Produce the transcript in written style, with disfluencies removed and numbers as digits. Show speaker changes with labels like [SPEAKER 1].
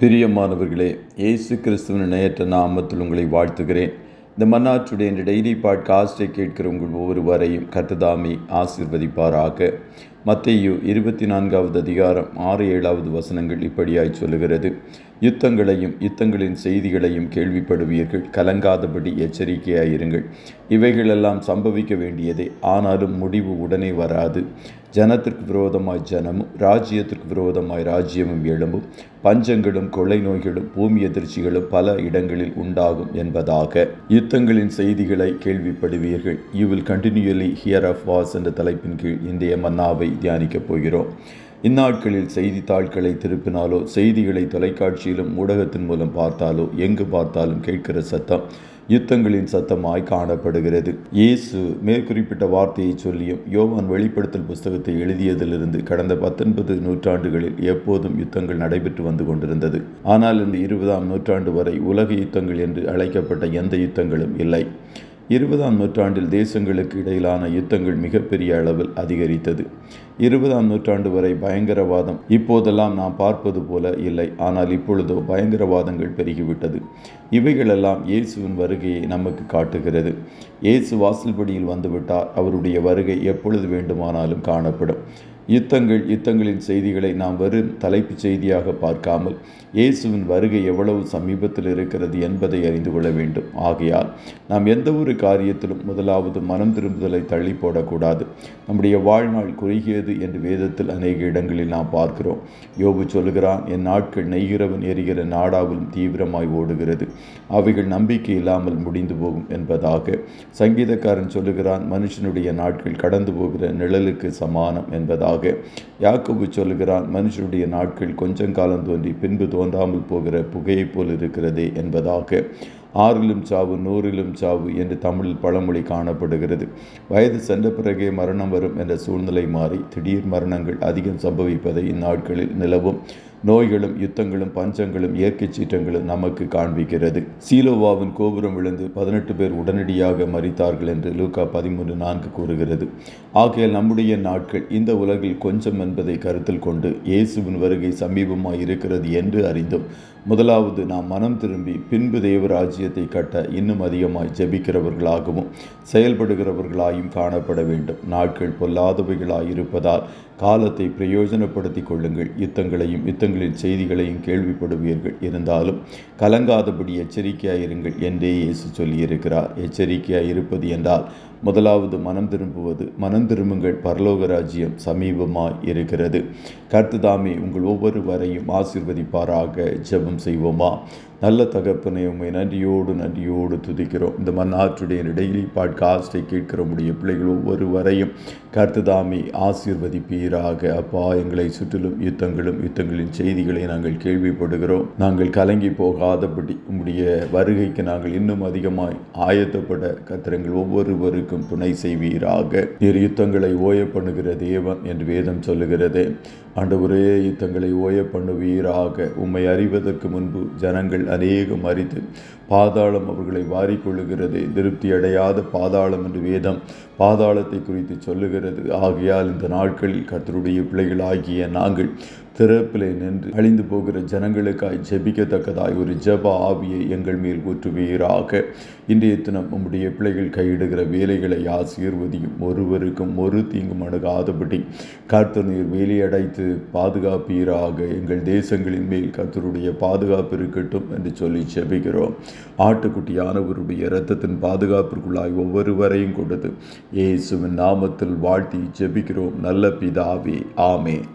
[SPEAKER 1] பிரியமானவர்களே, இயேசு கிறிஸ்துவின் இணையற்ற நாமத்தில் உங்களை வாழ்த்துகிறேன். இந்த மன்னாற்றுடைய இந்த டெய்லி பாட்காஸ்டை கேட்கிற உங்கள் ஒவ்வொருவரையும் கர்த்தர் ஆசீர்வதிப்பாராக. மத்தேயு 24வது அதிகாரம் 6-7 வசனங்கள் இப்படியாய் சொல்லுகிறது. யுத்தங்களையும் யுத்தங்களின் செய்திகளையும் கேள்விப்படுவீர்கள், கலங்காதபடி எச்சரிக்கையாயிருங்கள். இவைகளெல்லாம் சம்பவிக்க வேண்டியதே, ஆனாலும் முடிவு உடனே வராது. ஜனத்திற்கு விரோதமாய் ஜனமும் ராஜ்யத்திற்கு விரோதமாய் ராஜ்யமும் எழும்பும். பஞ்சங்களும் கொள்ளை நோய்களும் பூமி எதிர்ச்சிகளும் பல இடங்களில் உண்டாகும் என்பதாக. யுத்தங்களின் செய்திகளை கேள்விப்படுவீர்கள். You will continually hear of wars என்ற தலைப்பின் கீழ் இன்றைய மன்னாவை தியானிக்கப் போகிறோம். இந்நாட்களில் செய்தித்தாள்களை திருப்பினாலோ, செய்திகளை தொலைக்காட்சியிலும் ஊடகத்தின் மூலம் பார்த்தாலோ, எங்கு பார்த்தாலும் கேட்கிற சத்தம் யுத்தங்களின் சத்தமாய் காணப்படுகிறது. இயேசு மேற்குறிப்பிட்ட வார்த்தையை சொல்லியும் யோவான் வெளிப்படுத்தல் புஸ்தகத்தை எழுதியதிலிருந்து கடந்த 19 நூற்றாண்டுகளில் எப்போதும் யுத்தங்கள் நடைபெற்று வந்து கொண்டிருந்தது. ஆனால் இந்த 20ஆம் நூற்றாண்டு வரை உலக யுத்தங்கள் என்று அழைக்கப்பட்ட எந்த யுத்தங்களும் இல்லை. 20ஆம் நூற்றாண்டில் தேசங்களுக்கு இடையிலான யுத்தங்கள் மிகப்பெரிய அளவில் அதிகரித்தது. 20ஆம் நூற்றாண்டு வரை பயங்கரவாதம் இப்போதெல்லாம் நாம் பார்ப்பது போல இல்லை. ஆனால் இப்பொழுதோ பயங்கரவாதங்கள் பெருகிவிட்டது. இவைகளெல்லாம் இயேசுவின் வருகையை நமக்கு காட்டுகிறது. இயேசு வாசல்படியில் வந்துவிட்டார். அவருடைய வருகை எப்பொழுது வேண்டுமானாலும் காணப்படும். யுத்தங்களின் செய்திகளை நாம் வெறும் தலைப்புச் செய்தியாக பார்க்காமல் இயேசுவின் வருகை எவ்வளவு சமீபத்தில் இருக்கிறது என்பதை அறிந்து கொள்ள வேண்டும். ஆகையால் நாம் எந்த ஒரு காரியத்திலும் முதலாவது மனம் திரும்புதலை தள்ளி போடக்கூடாது. நம்முடைய வாழ்நாள் குறுகியது என்று வேதத்தில் அநேக இடங்களில் நாம் பார்க்கிறோம். யோபு சொல்கிறான், என் நாட்கள் நெய்கிறவன் எரிகிற நாடாவிலும் தீவிரமாய் ஓடுகிறது, அவைகள் நம்பிக்கை இல்லாமல் முடிந்து போகும் என்பதாக. சங்கீதக்காரன் சொல்லுகிறான், மனுஷனுடைய நாட்கள் கடந்து போகிற நிழலுக்கு சமானம் என்பதாக. யாக்கோபு சொல்லுகிறான், மனுஷனுடைய நாட்கள் கொஞ்சம் காலம் தோன்றி பின்பு தோன்றாமல் போகிற புகையை போல் இருக்கிறதே என்பதாக. 6லும் சாவு 100லும் சாவு என்று தமிழில் பழமொழி காணப்படுகிறது. வயது சென்ற பிறகே மரணம் வரும் என்ற சூழ்நிலை மாறி திடீர் மரணங்கள் அதிகம் சம்பவிப்பதை இந்நாட்களில் நிலவும் நோய்களும் யுத்தங்களும் பஞ்சங்களும் இயற்கை சீற்றங்களும் நமக்கு காண்பிக்கிறது. சீலோவாவின் கோபுரம் விழுந்து 18 பேர் உடனடியாக மரித்தார்கள் என்று லூக்கா 13:4 கூறுகிறது. ஆகையால் நம்முடைய நாட்கள் இந்த உலகில் கொஞ்சம் என்பதை கருத்தில் கொண்டு இயேசுவின் வருகை சமீபமாய் இருக்கிறது என்று அறிந்தும் முதலாவது நாம் மனம் திரும்பி பின்பு தேவராஜ்யத்தை கட்ட இன்னும் அதிகமாய் ஜெபிக்கிறவர்களாகவும் செயல்படுகிறவர்களாயும் காணப்பட வேண்டும். நாட்கள் பொல்லாதவைகளாய் இருப்பதால் காலத்தை பிரயோஜனப்படுத்திக் கொள்ளுங்கள். யுத்தங்களையும் யுத்தங்களின் செய்திகளையும் கேள்விப்படுவீர்கள், இருந்தாலும் கலங்காதபடி எச்சரிக்கையாயிருங்கள் என்றே இயேசு சொல்லியிருக்கிறார். எச்சரிக்கையாய் இருப்பது என்றால் முதலாவது மனம் திரும்புவது. மனம் திரும்புங்கள், பரலோக ராஜ்யம் சமீபமாய் இருக்கிறது. கர்த்தர் தாமே உங்கள் ஒவ்வொருவரையும் ஆசீர்வதிப்பாராக. ஜெபம் செய்வோமா? நல்ல தகப்பனே, உம்மை நன்றியோடு துதிக்கிறோம். இந்த மன்னாற்றுடைய டெய்லி பாட்காஸ்டை கேட்கிற முடிய பிள்ளைகள் ஒவ்வொருவரையும் கர்த்தர் தாமே ஆசீர்வதிப்பீராக. அப்பா, எங்களை சுற்றிலும் யுத்தங்களின் செய்திகளை நாங்கள் கேள்விப்படுகிறோம். நாங்கள் கலங்கி போகாதபடி உம்முடைய வருகைக்கு நாங்கள் இன்னும் அதிகமாய் ஆயத்தப்பட கர்த்தர் ஒவ்வொருவருக்கும் துணை செய்வீராக. நீர் யுத்தங்களை ஓய பண்ணுகிற தேவன் என்று வேதம் சொல்லுகிறது. ஆண்டவரே, யுத்தங்களை ஓய பண்ணுவீராக. உம்மை அறிவதற்கு முன்பு ஜனங்கள் அநேகம் மரித்து பாதாளம் அவர்களை வாரிக்கொள்ளுகிறது. திருப்தி அடையாத பாதாளம் என்று வேதம் பாதாளத்தை குறித்து சொல்லுகிறது. ஆகையால் இந்த நாட்களில் கர்த்தருடைய பிள்ளைகளாகிய நாங்கள் திறப்பிலே நின்று அழிந்து போகிற ஜனங்களுக்காய் ஜெபிக்கத்தக்கதாய் ஒரு ஜெப ஆவியை எங்கள் மேல் ஊற்றுவீராக. இன்றைய தினம் உம்முடைய பிள்ளைகள் கையிடுகிற வேலைகளை ஆசீர்வதியும். ஒருவருக்கும் ஒரு தீங்கும் அணுகாதபடி கர்த்தர் நீர் வேலையடைத்து பாதுகாப்பீராக. எங்கள் தேசங்களின் மேல் கர்த்தருடைய பாதுகாப்பு இருக்கட்டும் என்று சொல்லி ஜெபிக்கிறோம். ஆட்டுக்குட்டியானவருடைய இரத்தத்தின் பாதுகாப்பிற்குள்ளாய் ஒவ்வொருவரையும் கொடுத்து இயேசுவின் நாமத்தில் வாழ்த்தி ஜெபிக்கிறோம் நல்ல பிதாவே. ஆமென்.